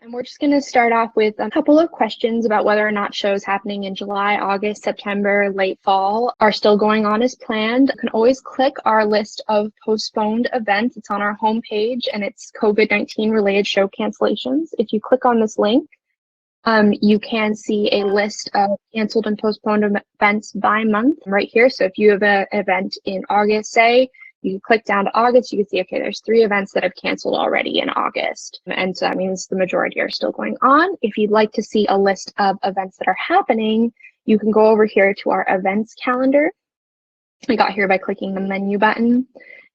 And we're just going to start off with a couple of questions about whether or not shows happening in July, August, September, late fall are still going on as planned. You can always click our list of postponed events. It's on our homepage and it's COVID-19 related show cancellations. If you click on this link, you can see a list of canceled and postponed events by month right here. So if you have an event in August, say, you click down to August, you can see, okay, there's 3 events that have canceled already in August. And so that means the majority are still going on. If you'd like to see a list of events that are happening, you can go over here to our events calendar. We got here by clicking the menu button.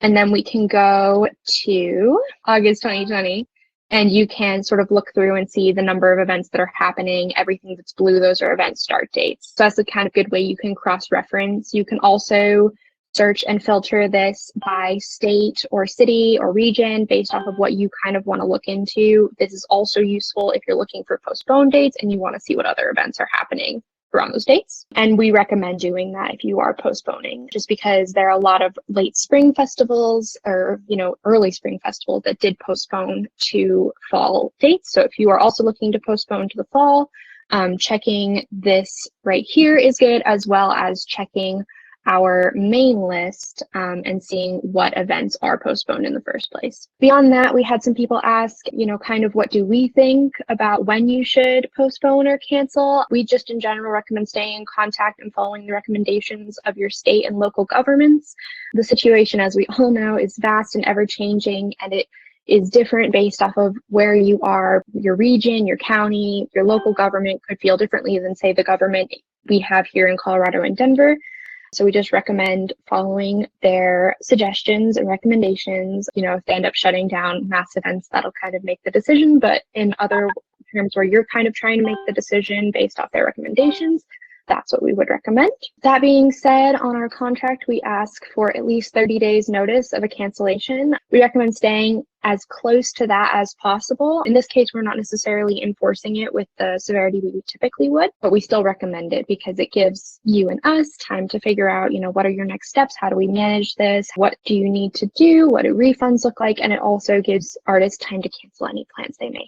And then we can go to August 2020. And you can sort of look through and see the number of events that are happening. Everything that's blue, those are event start dates. So that's a kind of good way you can cross-reference. You can also search and filter this by state or city or region based off of what you kind of want to look into. This is also useful if you're looking for postponed dates and you want to see what other events are happening around those dates. And we recommend doing that if you are postponing, just because there are a lot of late spring festivals or, early spring festivals that did postpone to fall dates. So if you are also looking to postpone to the fall, checking this right here is good, as well as checking our main list and seeing what events are postponed in the first place. Beyond that, we had some people ask, kind of what do we think about when you should postpone or cancel? We just in general recommend staying in contact and following the recommendations of your state and local governments. The situation, as we all know, is vast and ever-changing, and it is different based off of where you are. Your region, your county, your local government could feel differently than, say, the government we have here in Colorado and Denver. So we just recommend following their suggestions and recommendations. If they end up shutting down mass events, that'll kind of make the decision. But in other terms where you're kind of trying to make the decision based off their recommendations, that's what we would recommend. That being said, on our contract, we ask for at least 30 days notice of a cancellation. We recommend staying as close to that as possible. In this case, we're not necessarily enforcing it with the severity we typically would, but we still recommend it because it gives you and us time to figure out, what are your next steps? How do we manage this? What do you need to do? What do refunds look like? And it also gives artists time to cancel any plans they may have.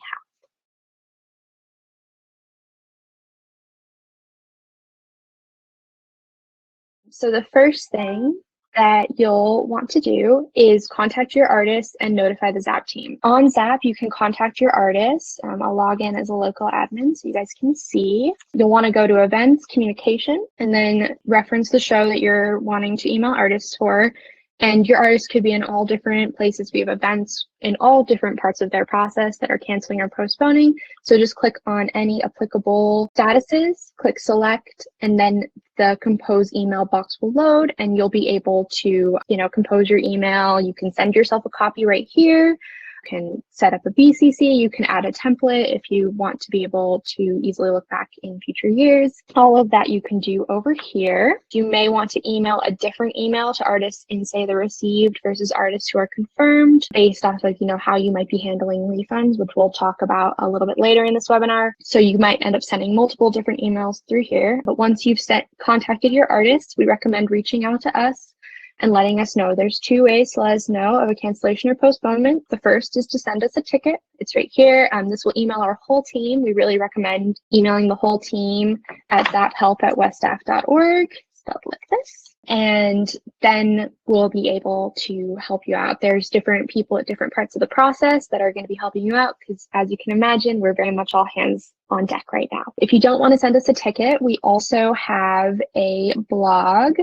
So the first thing that you'll want to do is contact your artist and notify the ZAPP team. On ZAPP, you can contact your artist. I'll log in as a local admin so you guys can see. You'll want to go to events, communication, and then reference the show that you're wanting to email artists for. And your artists could be in all different places. We have events in all different parts of their process that are canceling or postponing. So just click on any applicable statuses, click select, and then the compose email box will load and you'll be able to, compose your email. You can send yourself a copy right here. Can set up a BCC, you can add a template if you want to be able to easily look back in future years. All of that you can do over here. You may want to email a different email to artists in, say, the received versus artists who are confirmed based off of, how you might be handling refunds, which we'll talk about a little bit later in this webinar. So you might end up sending multiple different emails through here. But once you've contacted your artists, we recommend reaching out to us and letting us know. There's 2 ways to let us know of a cancellation or postponement. The first is to send us a ticket. It's right here. This will email our whole team. We really recommend emailing the whole team at ZAPPhelp@westaff.org, spelled like this. And then we'll be able to help you out. There's different people at different parts of the process that are going to be helping you out because, as you can imagine, we're very much all hands on deck right now. If you don't want to send us a ticket, we also have a blog.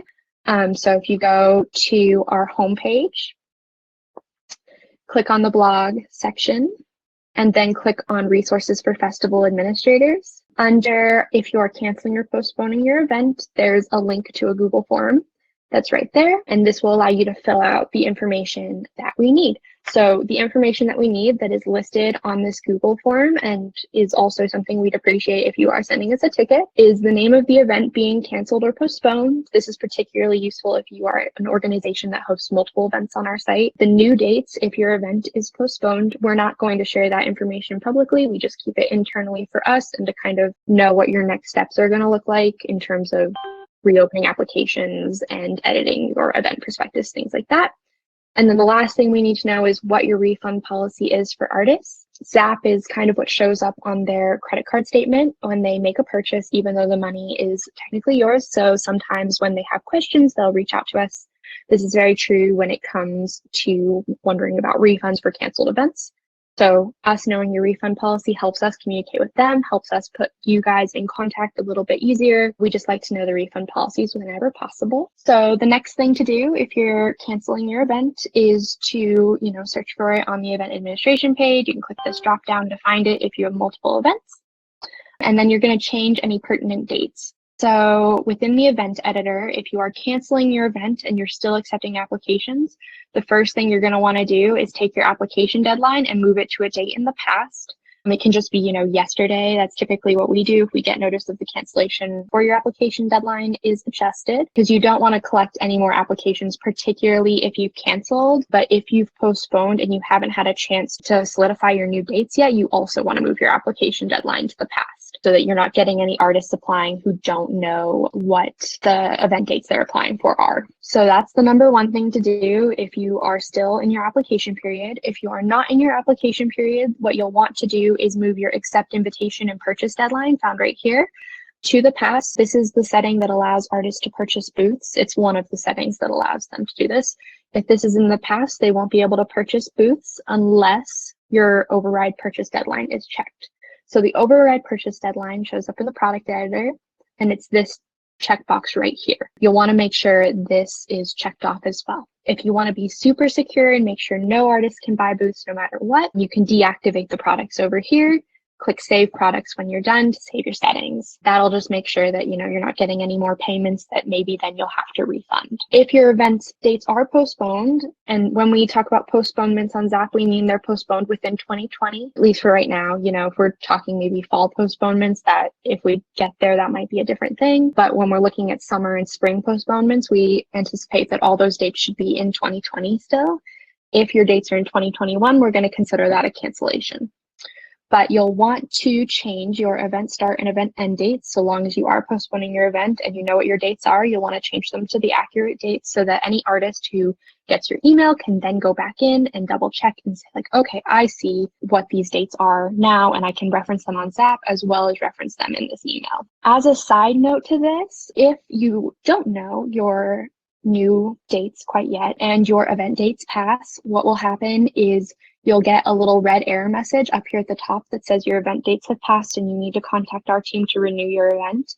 So if you go to our homepage, click on the blog section, and then click on resources for festival administrators. Under, if you're canceling or postponing your event, there's a link to a Google form that's right there. And this will allow you to fill out the information that we need. So the information that we need that is listed on this Google form and is also something we'd appreciate if you are sending us a ticket is the name of the event being canceled or postponed. This is particularly useful if you are an organization that hosts multiple events on our site. The new dates, if your event is postponed, we're not going to share that information publicly. We just keep it internally for us and to kind of know what your next steps are going to look like in terms of reopening applications and editing your event prospectus, things like that. And then the last thing we need to know is what your refund policy is for artists. ZAPP is kind of what shows up on their credit card statement when they make a purchase, even though the money is technically yours. So sometimes when they have questions, they'll reach out to us. This is very true when it comes to wondering about refunds for canceled events. So us knowing your refund policy helps us communicate with them, helps us put you guys in contact a little bit easier. We just like to know the refund policies whenever possible. So the next thing to do if you're canceling your event is to, search for it on the event administration page. You can click this drop down to find it if you have multiple events. And then you're going to change any pertinent dates. So within the event editor, if you are canceling your event and you're still accepting applications, the first thing you're going to want to do is take your application deadline and move it to a date in the past. It can just be, yesterday. That's typically what we do if we get notice of the cancellation or your application deadline is adjusted, because you don't want to collect any more applications, particularly if you've canceled. But if you've postponed and you haven't had a chance to solidify your new dates yet, you also want to move your application deadline to the past so that you're not getting any artists applying who don't know what the event dates they're applying for are. So that's the number one thing to do if you are still in your application period. If you are not in your application period, what you'll want to do is move your accept invitation and purchase deadline, found right here, to the past. This is the setting that allows artists to purchase booths. It's one of the settings that allows them to do this. If this is in the past, they won't be able to purchase booths unless your override purchase deadline is checked. So the override purchase deadline shows up in the product editor, and it's this checkbox right here. You'll want to make sure this is checked off as well. If you want to be super secure and make sure no artist can buy booths no matter what, you can deactivate the products over here. Click Save Products when you're done to save your settings. That'll just make sure that you're not getting any more payments that maybe then you'll have to refund. If your event dates are postponed, and when we talk about postponements on ZAPP, we mean they're postponed within 2020, at least for right now. If we're talking maybe fall postponements, that if we get there, that might be a different thing. But when we're looking at summer and spring postponements, we anticipate that all those dates should be in 2020 still. If your dates are in 2021, we're going to consider that a cancellation. But you'll want to change your event start and event end dates. So long as you are postponing your event and you know what your dates are, you'll want to change them to the accurate dates so that any artist who gets your email can then go back in and double check and say like, okay, I see what these dates are now, and I can reference them on ZAPP as well as reference them in this email. As a side note to this, if you don't know your new dates quite yet and your event dates pass, what will happen is you'll get a little red error message up here at the top that says your event dates have passed and you need to contact our team to renew your event.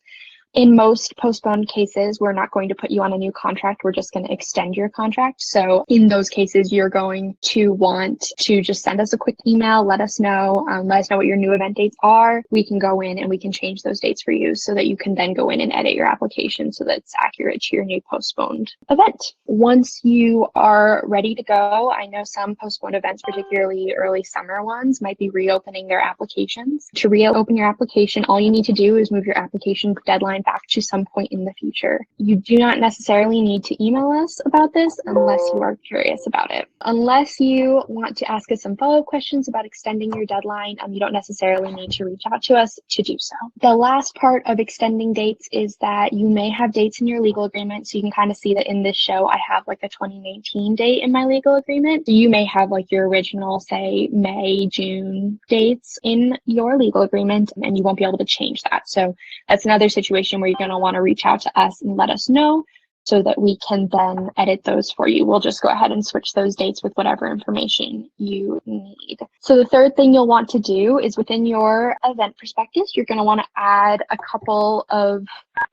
In most postponed cases, we're not going to put you on a new contract. We're just going to extend your contract. So in those cases, you're going to want to just send us a quick email, let us know what your new event dates are. We can go in and we can change those dates for you so that you can then go in and edit your application so that it's accurate to your new postponed event. Once you are ready to go, I know some postponed events, particularly early summer ones, might be reopening their applications. To reopen your application, all you need to do is move your application deadline back to some point in the future. You do not necessarily need to email us about this unless you are curious about it. Unless you want to ask us some follow-up questions about extending your deadline, you don't necessarily need to reach out to us to do so. The last part of extending dates is that you may have dates in your legal agreement. So you can kind of see that in this show, I have like a 2019 date in my legal agreement. So you may have like your original, say, May, June dates in your legal agreement, and you won't be able to change that. So that's another situation where you're going to want to reach out to us and let us know so that we can then edit those for you. We'll just go ahead and switch those dates with whatever information you need. So the third thing you'll want to do is within your event prospectus, you're going to want to add a couple of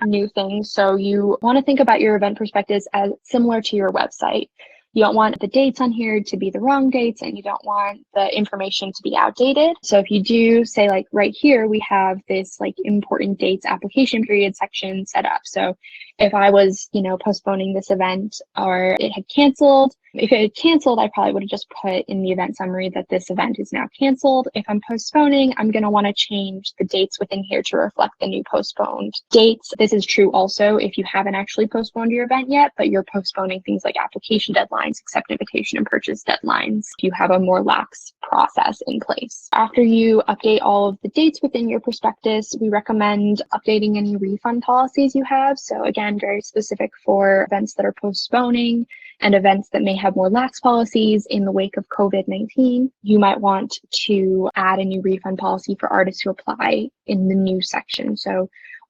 new things. So you want to think about your event prospectus as similar to your website. You don't want the dates on here to be the wrong dates, and you don't want the information to be outdated. So if you do say like right here, we have this like important dates application period section set up. So if I was, postponing this event or it had canceled, if it had canceled, I probably would have just put in the event summary that this event is now canceled. If I'm postponing, I'm going to want to change the dates within here to reflect the new postponed dates. This is true also if you haven't actually postponed your event yet, but you're postponing things like application deadlines, accept invitation, and purchase deadlines. If you have a more lax process in place. After you update all of the dates within your prospectus, we recommend updating any refund policies you have. So again, very specific for events that are postponing. and events that may have more lax policies in the wake of COVID-19, you might want to add a new refund policy for artists who apply in the new section. So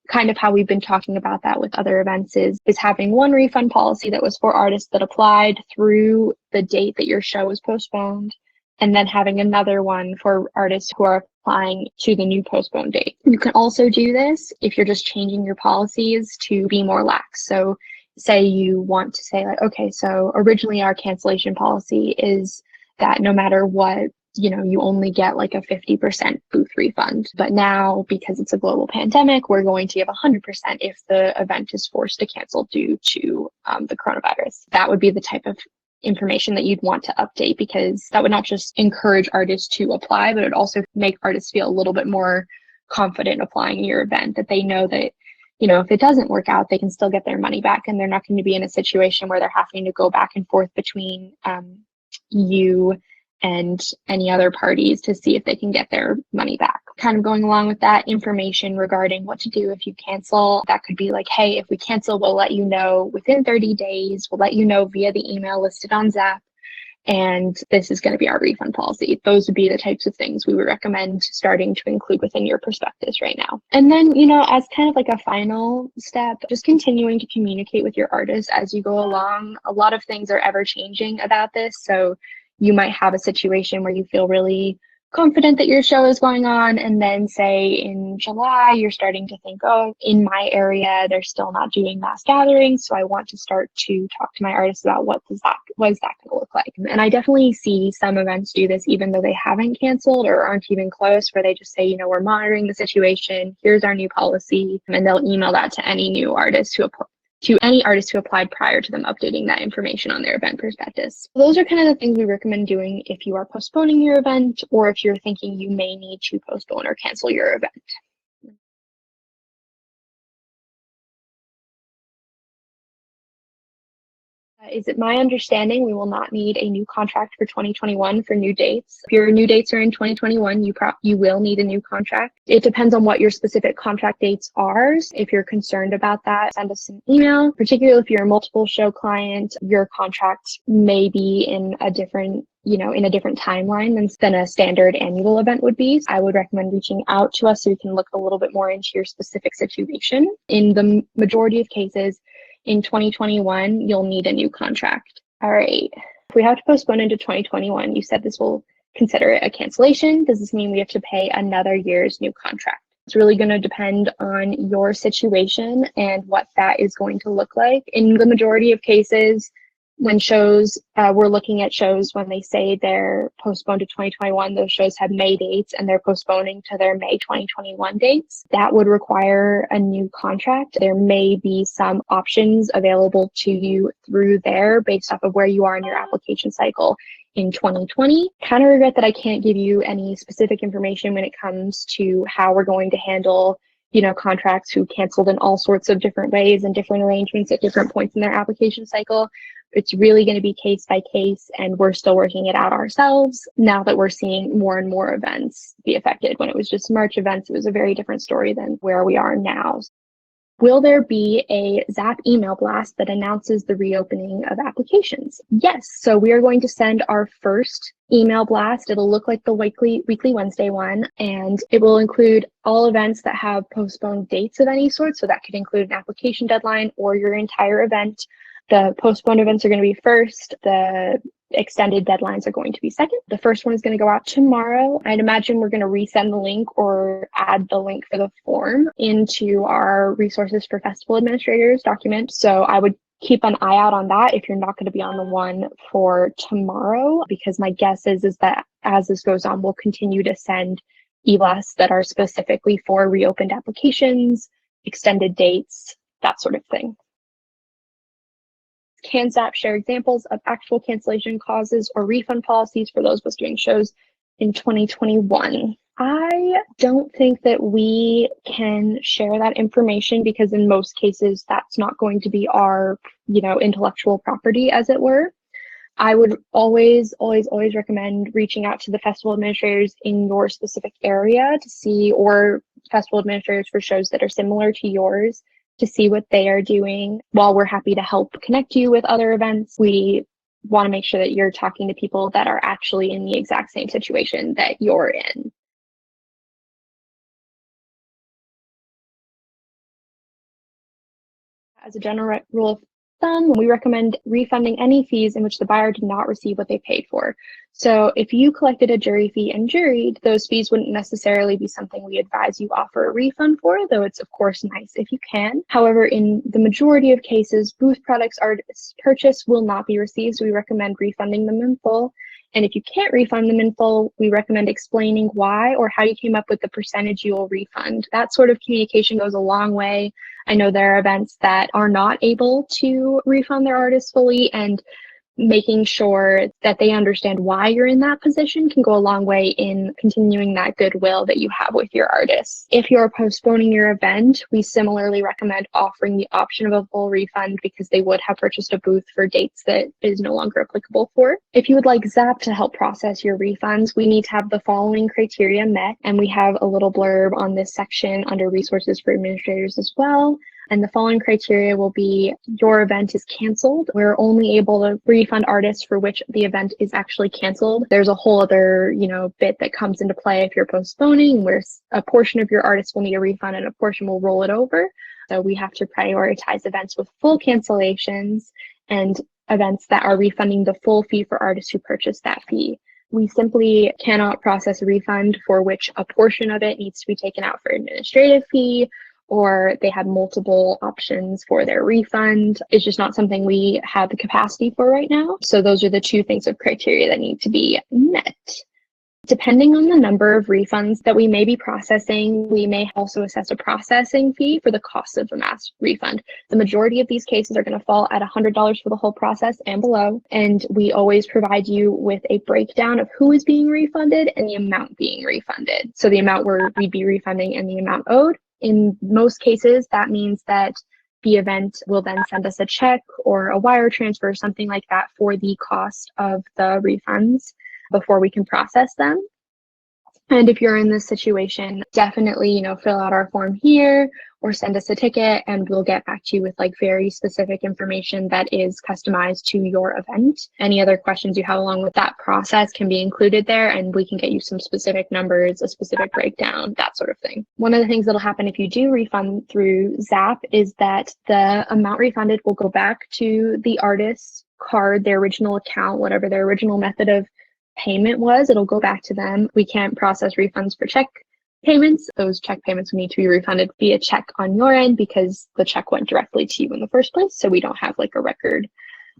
kind of how we've been talking about that with other events is having one refund policy that was for artists that applied through the date that your show was postponed, and then having another one for artists who are applying to the new postponed date. You can also do this if you're just changing your policies to be more lax. So say you want to say like, okay, so originally our cancellation policy is that no matter what, you only get like a 50% booth refund. But now, because it's a global pandemic, we're going to give 100% if the event is forced to cancel due to the coronavirus. That would be the type of information that you'd want to update, because that would not just encourage artists to apply, but it would also make artists feel a little bit more confident applying in your event, that they know that, if it doesn't work out, they can still get their money back, and they're not going to be in a situation where they're having to go back and forth between you and any other parties to see if they can get their money back. Kind of going along with that, information regarding what to do if you cancel. That could be like, hey, if we cancel, we'll let you know within 30 days. We'll let you know via the email listed on ZAPP. And this is going to be our refund policy. Those would be the types of things we would recommend starting to include within your prospectus right now. And then, as kind of like a final step, just continuing to communicate with your artists as you go along. A lot of things are ever changing about this. So you might have a situation where you feel really confident that your show is going on, and then say in July you're starting to think, oh, in my area they're still not doing mass gatherings, so I want to start to talk to my artists about what is that going to look like. And I definitely see some events do this even though they haven't canceled or aren't even close, where they just say, we're monitoring the situation, here's our new policy, and they'll email that to any new artist to any artist who applied prior to them updating that information on their event prospectus. Those are kind of the things we recommend doing if you are postponing your event, or if you're thinking you may need to postpone or cancel your event. Is it my understanding we will not need a new contract for 2021 for new dates? If your new dates are in 2021, you will need a new contract. It depends on what your specific contract dates are. If you're concerned about that, send us an email. Particularly if you're a multiple show client, your contract may be in a different timeline than a standard annual event would be. I would recommend reaching out to us so we can look a little bit more into your specific situation. In the majority of cases, in 2021, you'll need a new contract. All right. If we have to postpone into 2021, you said this will consider it a cancellation. Does this mean we have to pay another year's new contract? It's really going to depend on your situation and what that is going to look like. In the majority of cases, when shows, we're looking at shows when they say they're postponed to 2021, those shows have May dates and they're postponing to their May 2021 dates. That would require a new contract. There may be some options available to you through there based off of where you are in your application cycle in 2020. Kind of regret that I can't give you any specific information when it comes to how we're going to handle contracts who canceled in all sorts of different ways and different arrangements at different points in their application cycle. It's really going to be case by case, and we're still working it out ourselves now that we're seeing more and more events be affected. When it was just March events, it was a very different story than where we are now. Will there be a ZAPP email blast that announces the reopening of applications? Yes. So we are going to send our first email blast. It'll look like the weekly Wednesday one, and it will include all events that have postponed dates of any sort. So that could include an application deadline or your entire event. The postponed events are going to be first. The extended deadlines are going to be second. The first one is going to go out tomorrow. I'd imagine we're going to resend the link or add the link for the form into our resources for festival administrators document. So I would keep an eye out on that if you're not going to be on the one for tomorrow, because my guess is that as this goes on, we'll continue to send e-blasts that are specifically for reopened applications, extended dates, that sort of thing. Can ZAPP share examples of actual cancellation causes or refund policies for those of us doing shows in 2021? I don't think that we can share that information, because in most cases that's not going to be our, intellectual property, as it were. I would always recommend reaching out to the festival administrators in your specific area to see, or festival administrators for shows that are similar to yours, to see what they are doing. While we're happy to help connect you with other events, we want to make sure that you're talking to people that are actually in the exact same situation that you're in. As a general rule of thumb, we recommend refunding any fees in which the buyer did not receive what they paid for. So if you collected a jury fee and juried, those fees wouldn't necessarily be something we advise you offer a refund for, though it's of course nice if you can. However, in the majority of cases, booth products artists purchased will not be received, so we recommend refunding them in full. And if you can't refund them in full, we recommend explaining why or how you came up with the percentage you will refund. That sort of communication goes a long way. I know there are events that are not able to refund their artists fully, and making sure that they understand why you're in that position can go a long way in continuing that goodwill that you have with your artists. If you're postponing your event, we similarly recommend offering the option of a full refund because they would have purchased a booth for dates that is no longer applicable for. If you would like ZAPP to help process your refunds, we need to have the following criteria met, and we have a little blurb on this section under resources for administrators as well. And the following criteria will be: your event is canceled. We're only able to refund artists for which the event is actually canceled. There's a whole other, bit that comes into play if you're postponing, where a portion of your artists will need a refund and a portion will roll it over. So we have to prioritize events with full cancellations and events that are refunding the full fee for artists who purchased that fee. We simply cannot process a refund for which a portion of it needs to be taken out for administrative fee, or they had multiple options for their refund. It's just not something we have the capacity for right now. So those are the two things of criteria that need to be met. Depending on the number of refunds that we may be processing, we may also assess a processing fee for the cost of the mass refund. The majority of these cases are going to fall at $100 for the whole process and below, and we always provide you with a breakdown of who is being refunded and the amount being refunded. So the amount we'd be refunding and the amount owed. In most cases, that means that the event will then send us a check or a wire transfer, something like that, for the cost of the refunds before we can process them. And if you're in this situation, definitely, fill out our form here or send us a ticket, and we'll get back to you with very specific information that is customized to your event. Any other questions you have along with that process can be included there, and we can get you some specific numbers, a specific breakdown, that sort of thing. One of the things that'll happen if you do refund through ZAPP is that the amount refunded will go back to the artist's card, their original account, whatever their original method of payment was. It'll go back to them. We can't process refunds for check payments. Those check payments will need to be refunded via check on your end because the check went directly to you in the first place. So we don't have a record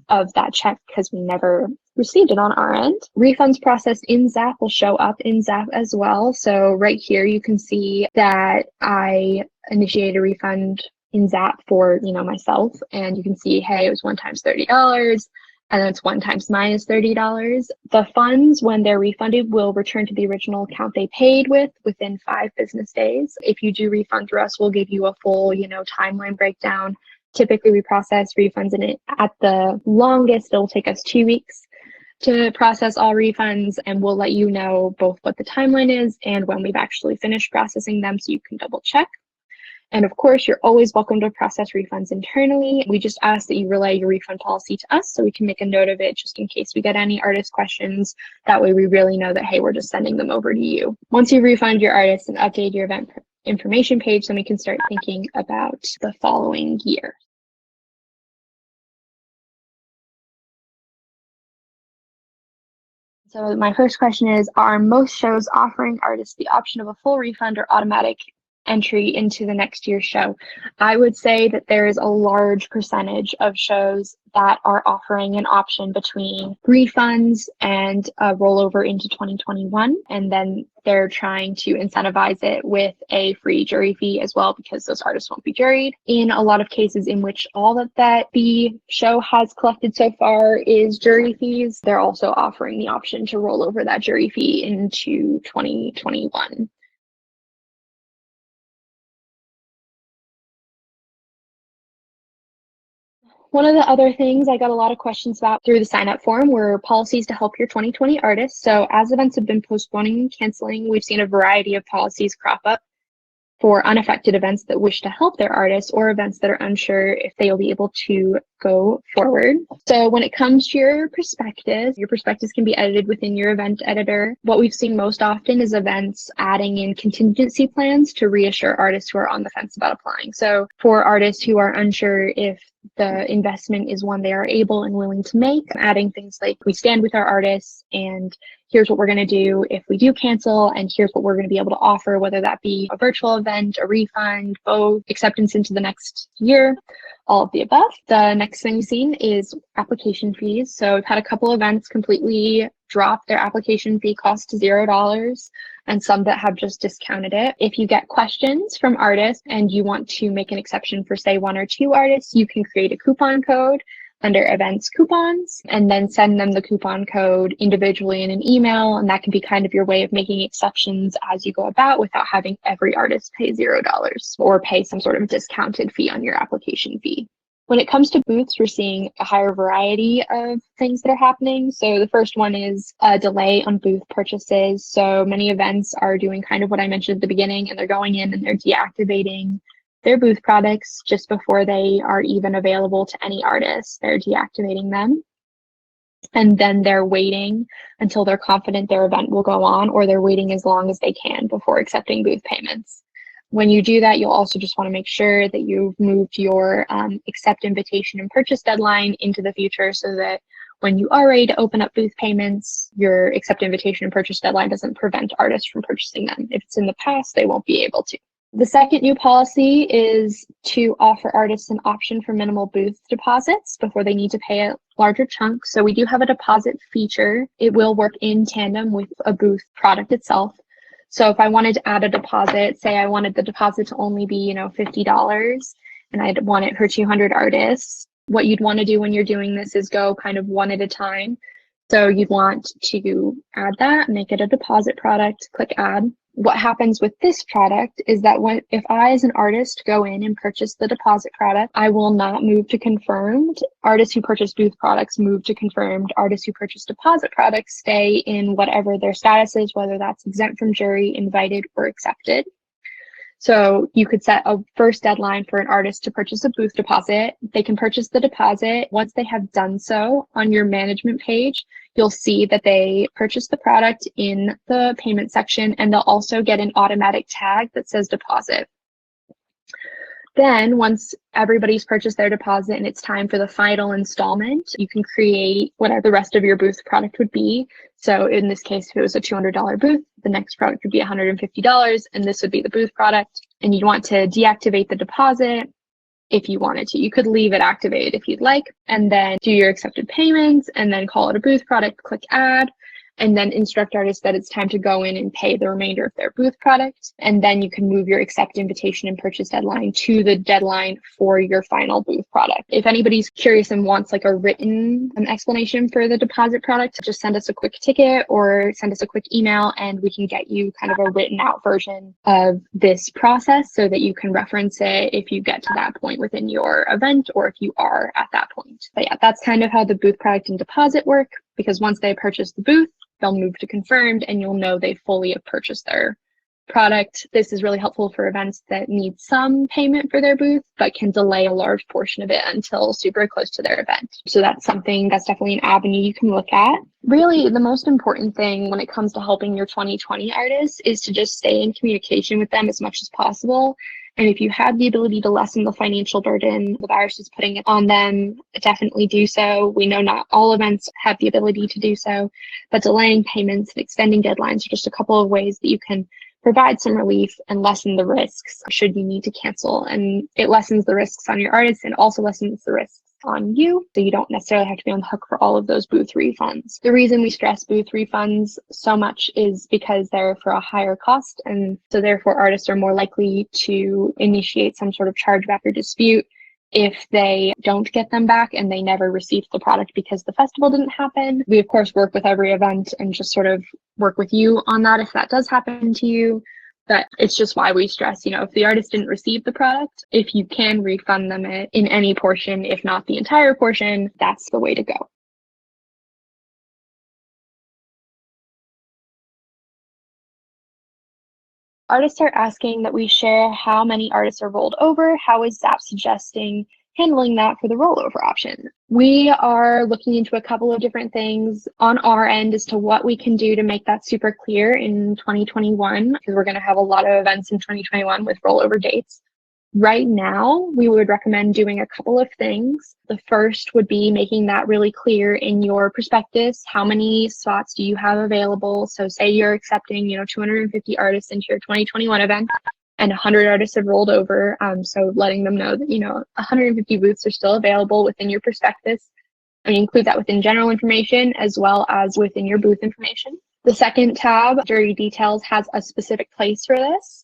of that check because we never received it on our end. Refunds processed in ZAPP will show up in ZAPP as well. So right here you can see that I initiated a refund in ZAPP for myself, and you can see, hey, it was 1 times $30. And then it's 1 times minus $30. The funds, when they're refunded, will return to the original account they paid with within 5 business days. If you do refund through us, we'll give you a full, timeline breakdown. Typically, we process refunds, and at the longest, it'll take us 2 weeks to process all refunds, and we'll let you know both what the timeline is and when we've actually finished processing them, so you can double check. And of course, you're always welcome to process refunds internally. We just ask that you relay your refund policy to us so we can make a note of it just in case we get any artist questions. That way we really know that, hey, we're just sending them over to you. Once you refund your artist and update your event information page, then we can start thinking about the following year. So my first question is, are most shows offering artists the option of a full refund or automatic entry into the next year's show? I would say that there is a large percentage of shows that are offering an option between refunds and a rollover into 2021, and then they're trying to incentivize it with a free jury fee as well because those artists won't be juried. In a lot of cases in which all that the show has collected so far is jury fees, they're also offering the option to roll over that jury fee into 2021. One of the other things I got a lot of questions about through the sign up form were policies to help your 2020 artists. So as events have been postponing and canceling, we've seen a variety of policies crop up. for unaffected events that wish to help their artists or events that are unsure if they will be able to go forward. So when it comes to your prospectus can be edited within your event editor. What we've seen most often is events adding in contingency plans to reassure artists who are on the fence about applying. So for artists who are unsure if the investment is one they are able and willing to make, adding things like we stand with our artists and here's what we're going to do if we do cancel, and here's what we're going to be able to offer, whether that be a virtual event, a refund, both, acceptance into the next year, all of the above. The next thing we've seen is application fees. So we've had a couple events completely drop their application fee cost to $0 and some that have just discounted it. If you get questions from artists and you want to make an exception for, say, 1 or 2 artists, you can create a coupon code under events coupons and then send them the coupon code individually in an email. And that can be kind of your way of making exceptions as you go about without having every artist pay $0 or pay some sort of discounted fee on your application fee. When it comes to booths, we're seeing a higher variety of things that are happening. So the first one is a delay on booth purchases. So many events are doing kind of what I mentioned at the beginning, and they're going in and they're deactivating their booth products just before they are even available to any artist. They're deactivating them. And then they're waiting until they're confident their event will go on, or they're waiting as long as they can before accepting booth payments. When you do that, you'll also just want to make sure that you've moved your accept invitation and purchase deadline into the future so that when you are ready to open up booth payments, your accept invitation and purchase deadline doesn't prevent artists from purchasing them. If it's in the past, they won't be able to. The second new policy is to offer artists an option for minimal booth deposits before they need to pay a larger chunk. So we do have a deposit feature. It will work in tandem with a booth product itself. So if I wanted to add a deposit, say I wanted the deposit to only be, $50 and I'd want it for 200 artists, what you'd want to do when you're doing this is go kind of one at a time. So you'd want to add that, make it a deposit product, click add. What happens with this product is that if I as an artist go in and purchase the deposit product, I will not move to confirmed. Artists who purchase booth products move to confirmed. Artists who purchase deposit products stay in whatever their status is, whether that's exempt from jury, invited, or accepted. So you could set a first deadline for an artist to purchase a booth deposit. They can purchase the deposit. Once they have done so, on your management page, you'll see that they purchased the product in the payment section, and they'll also get an automatic tag that says deposit. Then once everybody's purchased their deposit and it's time for the final installment, you can create whatever the rest of your booth product would be. So in this case, if it was a $200 booth, the next product would be $150, and this would be the booth product. And you'd want to deactivate the deposit if you wanted to. You could leave it activated if you'd like, and then do your accepted payments, and then call it a booth product, click add, and then instruct artists that it's time to go in and pay the remainder of their booth product. And then you can move your accept invitation and purchase deadline to the deadline for your final booth product. If anybody's curious and wants like a written explanation for the deposit product, just send us a quick ticket or send us a quick email and we can get you kind of a written out version of this process so that you can reference it if you get to that point within your event or if you are at that point. But yeah, that's kind of how the booth product and deposit work, because once they purchase the booth, they'll move to confirmed and you'll know they fully have purchased their product. This is really helpful for events that need some payment for their booth, but can delay a large portion of it until super close to their event. So that's definitely an avenue you can look at. Really, the most important thing when it comes to helping your 2020 artists is to just stay in communication with them as much as possible. And if you have the ability to lessen the financial burden the virus is putting on them, definitely do so. We know not all events have the ability to do so, but delaying payments and extending deadlines are just a couple of ways that you can provide some relief and lessen the risks should you need to cancel. And it lessens the risks on your artists and also lessens the risks on you, so you don't necessarily have to be on the hook for all of those booth refunds. The reason we stress booth refunds so much is because they're for a higher cost, and so therefore artists are more likely to initiate some sort of chargeback or dispute if they don't get them back and they never received the product because the festival didn't happen. We of course work with every event and just sort of work with you on that if that does happen to you. But it's just why we stress, if the artist didn't receive the product, if you can refund them it in any portion, if not the entire portion, that's the way to go. artists are asking that we share how many artists are rolled over. How is ZAPP suggesting handling that for the rollover option? We are looking into a couple of different things on our end as to what we can do to make that super clear in 2021, because we're going to have a lot of events in 2021 with rollover dates. Right now, we would recommend doing a couple of things. The first would be making that really clear in your prospectus. How many spots do you have available? So say you're accepting, 250 artists into your 2021 event and 100 artists have rolled over. So letting them know that, 150 booths are still available within your prospectus. And you include that within general information as well as within your booth information. The second tab, jury details, has a specific place for this.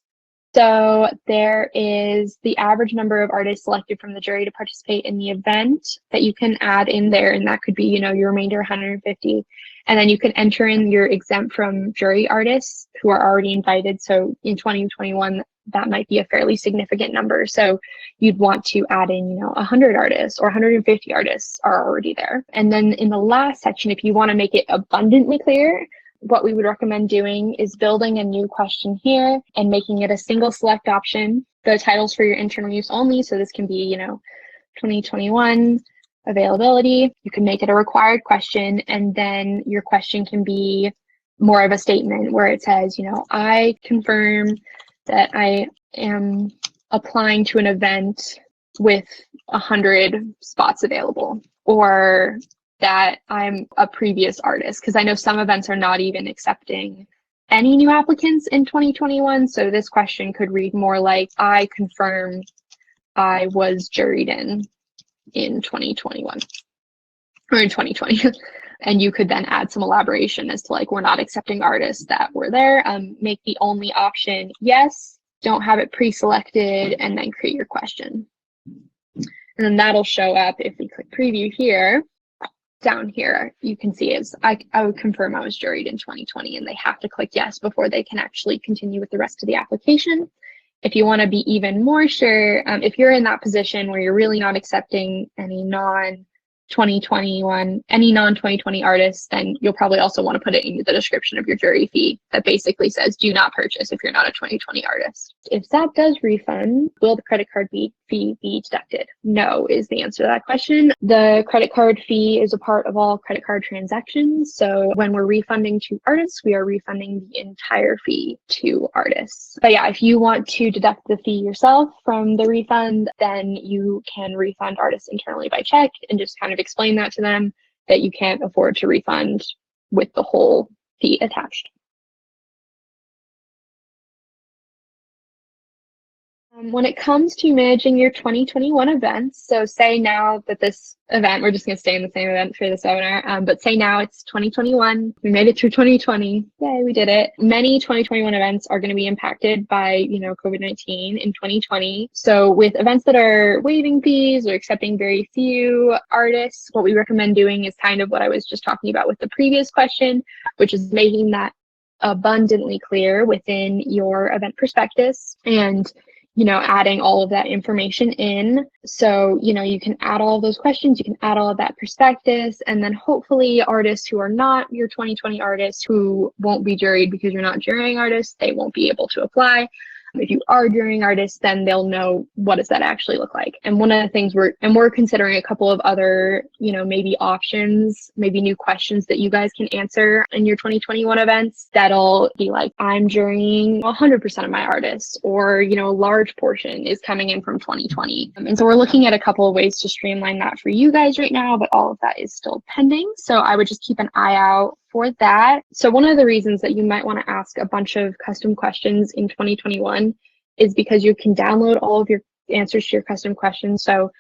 So there is the average number of artists selected from the jury to participate in the event that you can add in there. And that could be, your remainder 150. And then you can enter in your exempt from jury artists who are already invited. So in 2021, that might be a fairly significant number. So you'd want to add in, 100 artists or 150 artists are already there. And then in the last section, if you want to make it abundantly clear, what we would recommend doing is building a new question here and making it a single select option. The titles for your internal use only. So this can be, 2021 availability. You can make it a required question, and then your question can be more of a statement where it says, I confirm that I am applying to an event with 100 spots available, or that I'm a previous artist, because I know some events are not even accepting any new applicants in 2021. So this question could read more like, I confirm I was juried in 2021 or in 2020. And you could then add some elaboration as to we're not accepting artists that were there. Make the only option yes, don't have it pre-selected, and then create your question. And then that'll show up if we click preview here. Down here, you can see is I would confirm I was juried in 2020, and they have to click yes before they can actually continue with the rest of the application. If you want to be even more sure, if you're in that position where you're really not accepting any non-2020 artists, then you'll probably also want to put it in the description of your jury fee that basically says do not purchase if you're not a 2020 artist. If ZAPP does refund, will the credit card fee be deducted? No is the answer to that question. The credit card fee is a part of all credit card transactions. So when we're refunding to artists, we are refunding the entire fee to artists. But yeah, if you want to deduct the fee yourself from the refund, then you can refund artists internally by check and just kind of explain that to them that you can't afford to refund with the whole fee attached. When it comes to managing your 2021 events, so say now that this event, we're just going to stay in the same event for this webinar, but say now it's 2021, we made it through 2020, yay, we did it. Many 2021 events are going to be impacted by, COVID-19 in 2020. So with events that are waiving fees or accepting very few artists, what we recommend doing is kind of what I was just talking about with the previous question, which is making that abundantly clear within your event prospectus and adding all of that information in. So, you can add all of those questions, you can add all of that prospectus, and then hopefully artists who are not your 2020 artists who won't be juried because you're not jurying artists, they won't be able to apply. If you are jurying artists, then they'll know what does that actually look like. And one of the things we're considering a couple of other, maybe options, maybe new questions that you guys can answer in your 2021 events that'll be like, I'm jurying 100% of my artists, or, a large portion is coming in from 2020. And so we're looking at a couple of ways to streamline that for you guys right now, but all of that is still pending. So I would just keep an eye out for that. So one of the reasons that you might want to ask a bunch of custom questions in 2021 is because you can download all of your answers to your custom questions. So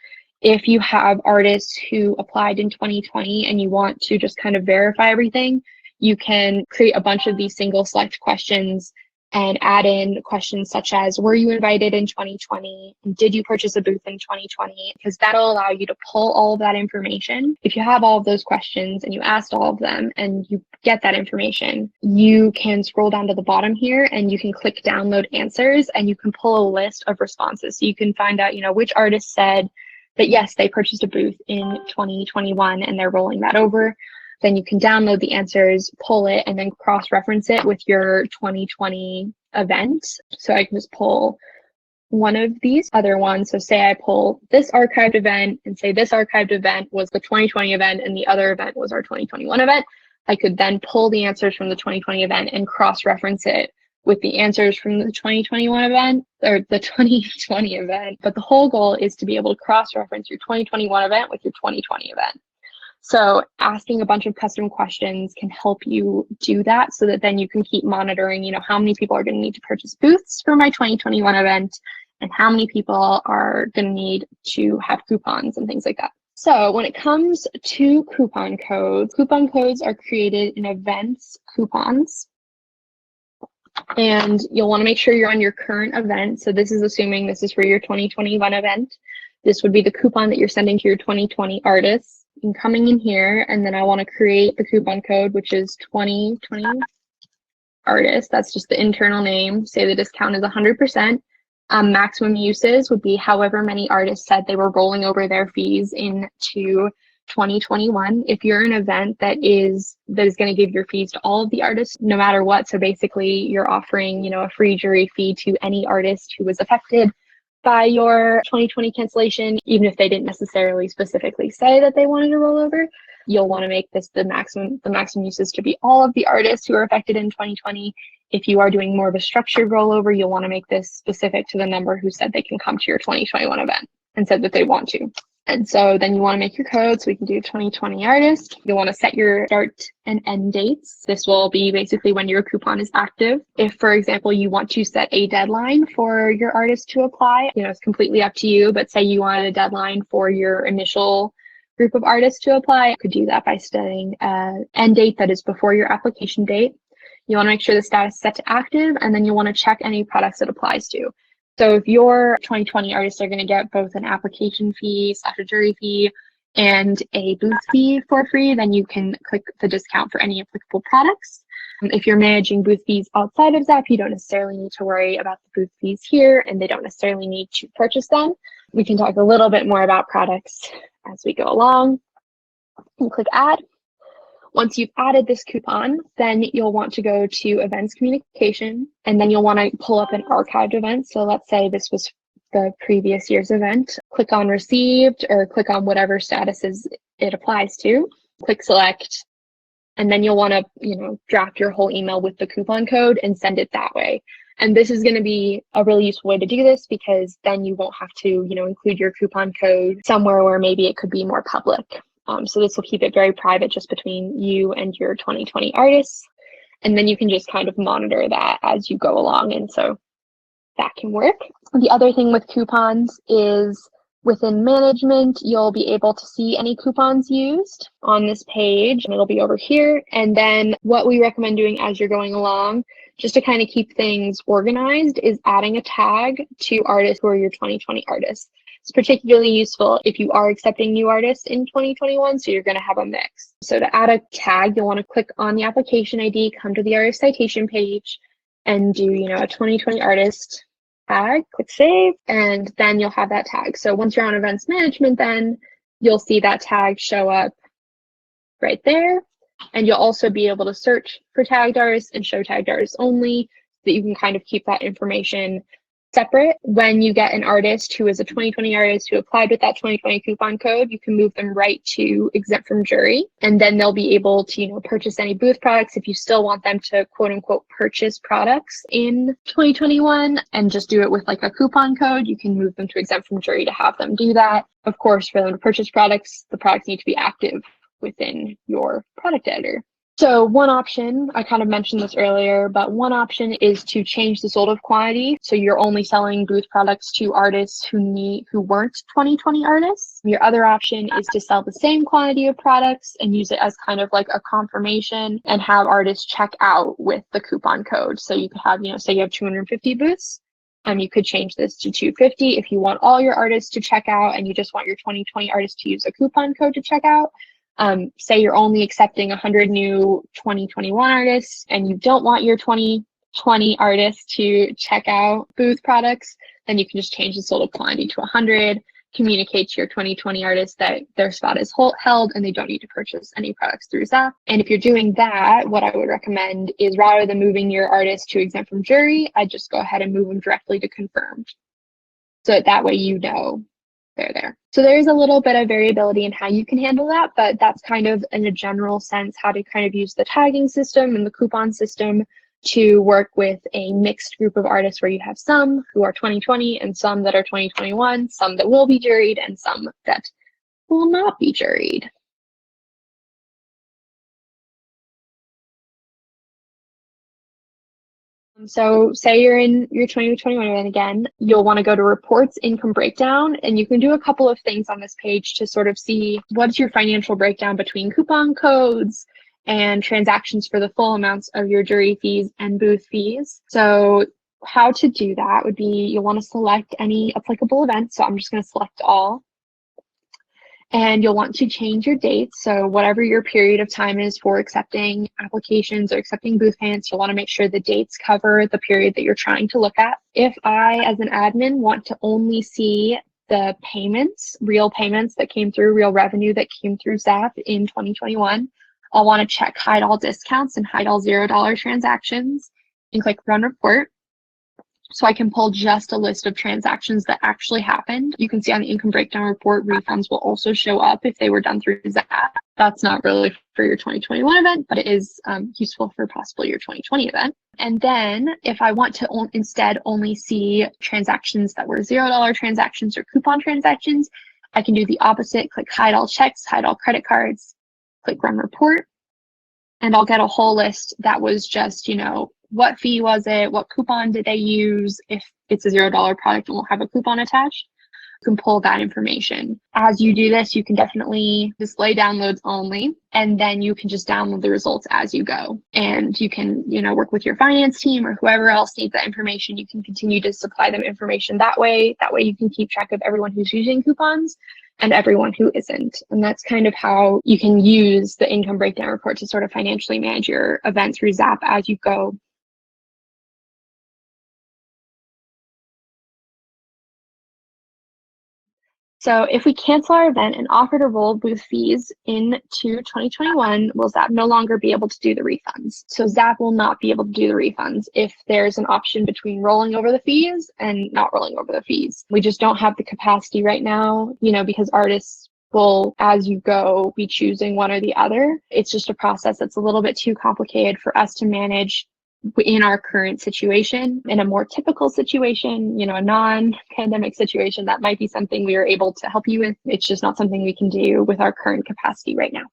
if you have artists who applied in 2020 and you want to just kind of verify everything, you can create a bunch of these single select questions and add in questions such as, were you invited in 2020? Did you purchase a booth in 2020? Because that'll allow you to pull all of that information. If you have all of those questions and you asked all of them and you get that information, you can scroll down to the bottom here and you can click download answers and you can pull a list of responses. So you can find out, which artist said that yes, they purchased a booth in 2021 and they're rolling that over. Then you can download the answers, pull it, and then cross-reference it with your 2020 event. So I can just pull one of these other ones. So say I pull this archived event and say this archived event was the 2020 event and the other event was our 2021 event. I could then pull the answers from the 2020 event and cross-reference it with the answers from the 2021 event or the 2020 event. But the whole goal is to be able to cross-reference your 2021 event with your 2020 event. So asking a bunch of custom questions can help you do that so that then you can keep monitoring, how many people are going to need to purchase booths for my 2021 event and how many people are going to need to have coupons and things like that. So when it comes to coupon codes are created in events coupons. And you'll want to make sure you're on your current event. So this is assuming this is for your 2021 event. This would be the coupon that you're sending to your 2020 artists. And coming in here, and then I want to create the coupon code, which is 2020 artist. That's just the internal name. Say the discount is 100%. Maximum uses would be however many artists said they were rolling over their fees into 2021. If you're an event that is going to give your fees to all of the artists, no matter what. So basically you're offering, a free jury fee to any artist who was affected by your 2020 cancellation, even if they didn't necessarily specifically say that they wanted to roll over. You'll want to make this the maximum uses to be all of the artists who are affected in 2020. If you are doing more of a structured rollover, you'll want to make this specific to the number who said they can come to your 2021 event and said that they want to. And so then you want to make your code. So we can do 2020 artist. You'll want to set your start and end dates. This will be basically when your coupon is active. If, for example, you want to set a deadline for your artist to apply, it's completely up to you. But say you wanted a deadline for your initial group of artists to apply, you could do that by setting an end date that is before your application date. You want to make sure the status is set to active, and then you want to check any products it applies to. So if your 2020 artists are going to get both an application fee, / a jury fee, and a booth fee for free, then you can click the discount for any applicable products. If you're managing booth fees outside of ZAPP, you don't necessarily need to worry about the booth fees here, and they don't necessarily need to purchase them. We can talk a little bit more about products as we go along. And click add. Once you've added this coupon, then you'll want to go to events communication, and then you'll want to pull up an archived event. So let's say this was the previous year's event. Click on received or click on whatever statuses it applies to. Click select, and then you'll want to, draft your whole email with the coupon code and send it that way. And this is going to be a really useful way to do this because then you won't have to, include your coupon code somewhere where maybe it could be more public. So this will keep it very private just between you and your 2020 artists. And then you can just kind of monitor that as you go along. And so that can work. The other thing with coupons is within management, you'll be able to see any coupons used on this page, and it'll be over here. And then what we recommend doing as you're going along, just to kind of keep things organized, is adding a tag to artists who are your 2020 artists. It's particularly useful if you are accepting new artists in 2021, so you're going to have a mix. So to add a tag, you'll want to click on the application ID, come to the artist citation page, and do, a 2020 artist tag, click save, and then you'll have that tag. So once you're on events management, then you'll see that tag show up right there. And you'll also be able to search for tagged artists and show tagged artists only, so that you can kind of keep that information separate. When you get an artist who is a 2020 artist who applied with that 2020 coupon code, you can move them right to exempt from jury, and then they'll be able to purchase any booth products. If you still want them to quote unquote purchase products in 2021 and just do it with like a coupon code, you can move them to exempt from jury to have them do that. Of course, for them to purchase products, the products need to be active within your product editor. So one option, I kind of mentioned this earlier, but one option is to change the sold of quantity. So you're only selling booth products to artists who weren't 2020 artists. Your other option is to sell the same quantity of products and use it as kind of like a confirmation and have artists check out with the coupon code. So you could have, say you have 250 booths. You could change this to 250 if you want all your artists to check out and you just want your 2020 artists to use a coupon code to check out. Say you're only accepting 100 new 2021 artists and you don't want your 2020 artists to check out booth products, then you can just change the sold quantity to 100 communicate to your 2020 artists that their spot is held and they don't need to purchase any products through ZAPP. And if you're doing that, what I would recommend is rather than moving your artist to exempt from jury, I'd just go ahead and move them directly to confirmed. So that way you know they're there. So there's a little bit of variability in how you can handle that, but that's kind of in a general sense how to kind of use the tagging system and the coupon system to work with a mixed group of artists where you have some who are 2020 and some that are 2021, some that will be juried and some that will not be juried. So say you're in your 2021 event again, you'll want to go to reports, income breakdown, and you can do a couple of things on this page to sort of see what's your financial breakdown between coupon codes and transactions for the full amounts of your jury fees and booth fees. So how to do that would be you'll want to select any applicable event. So I'm just going to select all. And you'll want to change your dates. So whatever your period of time is for accepting applications or accepting booth payments, you'll want to make sure the dates cover the period that you're trying to look at. If I, as an admin, want to only see the payments, real payments that came through, real revenue that came through ZAPP in 2021, I'll want to check hide all discounts and hide all $0 transactions and click run report. So I can pull just a list of transactions that actually happened. You can see on the income breakdown report, refunds will also show up if they were done through ZAPP. That's not really for your 2021 event, but it is useful for possibly your 2020 event. And then if I want to instead only see transactions that were $0 transactions or coupon transactions, I can do the opposite, click hide all checks, hide all credit cards, click run report, and I'll get a whole list that was just, what fee was it? What coupon did they use? If it's a $0 product and will have a coupon attached, you can pull that information. As you do this, you can definitely display downloads only, and then you can just download the results as you go. And you can, work with your finance team or whoever else needs that information. You can continue to supply them information that way. That way you can keep track of everyone who's using coupons and everyone who isn't. And that's kind of how you can use the income breakdown report to sort of financially manage your event through ZAPP as you go. So if we cancel our event and offer to roll booth fees into 2021, will ZAPP no longer be able to do the refunds? So ZAPP will not be able to do the refunds if there's an option between rolling over the fees and not rolling over the fees. We just don't have the capacity right now, because artists will, as you go, be choosing one or the other. It's just a process that's a little bit too complicated for us to manage in our current situation. In a more typical situation, a non-pandemic situation, that might be something we are able to help you with. It's just not something we can do with our current capacity right now.